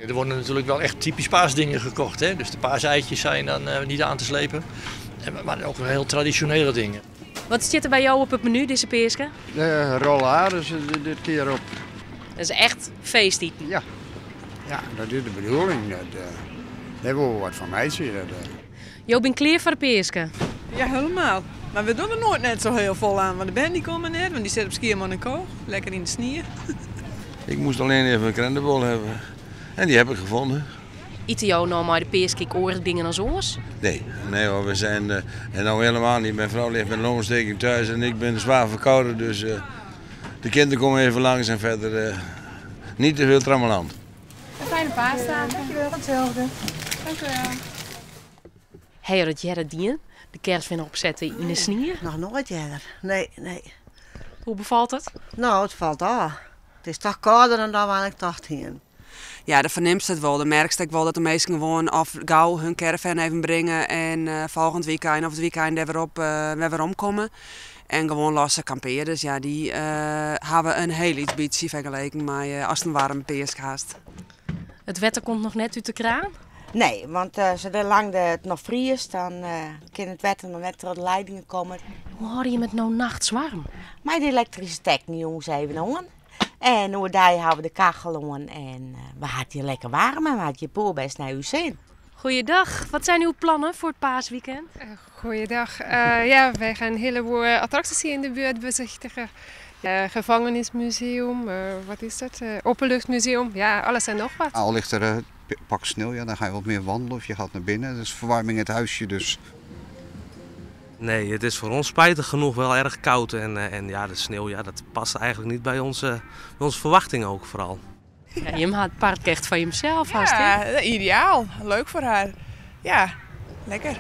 Er worden natuurlijk wel echt typisch paasdingen gekocht. Hè? Dus de paaseitjes zijn dan niet aan te slepen. Maar ook wel heel traditionele dingen. Wat zit er bij jou op het menu deze Peerske? De rollades dit keer op. Dat is echt feesteten. Ja, dat is de bedoeling. Dat hebben we wat van mij zien. Jo bent klaar voor de Peerske? Ja, helemaal. Maar we doen er nooit net zo heel vol aan. Want de band die komen net, want die zit op Ski Monaco. Lekker in de sneeuw. Ik moest alleen even een krentenbol hebben. En die heb ik gevonden. Eten jou nou maar de Peerske oren dingen als oors? Nee hoor, we zijn en nou helemaal niet. Mijn vrouw ligt met een longontsteking thuis en ik ben zwaar verkouden. Dus de kinderen komen even langs en verder niet te veel trammeland. Een fijne paasdag. Dankjewel, hetzelfde. Dankjewel. Heb je dat jaren dien? De kerstvinder opzetten in de sneeuw? Nog nooit eerder. Nee. Hoe bevalt het? Nou, het valt af. Het is toch kouder dan waar ik dacht heen. Ja, de verneemst het wel. De merkst ik wel dat de meesten gewoon af gauw hun caravan even brengen. En volgend weekend of het weekend weer omkomen. En gewoon losse kamperen. Dus ja, die hebben een heel iets beetje vergeleken met als het een warme Peerske haast. Het wetter komt nog net uit de kraan? Nee, want zolang het nog vriest, dan kan het wetter nog net door de leidingen komen. Hoe hou je met nou nachts warm? Maar de elektriciteit niet jongens even aan. En hoe daar hebben we de kachel aan en we hadden hier lekker warm en we hadden je pool best naar uw zin. Goeiedag, wat zijn uw plannen voor het paasweekend? Goeiedag. Ja, wij gaan een heleboel attracties hier in de buurt bezichtigen. Gevangenismuseum, wat is dat? Openluchtmuseum, ja, alles en nog wat. Al ligt er een pak sneeuw, ja, dan ga je wat meer wandelen of je gaat naar binnen. Dat is verwarming in het huisje dus. Nee, het is voor ons spijtig genoeg wel erg koud en ja, de sneeuw dat past eigenlijk niet bij onze verwachtingen ook vooral. Ja, je maakt het park echt van jezelf, Ja, ideaal. Leuk voor haar. Ja, lekker.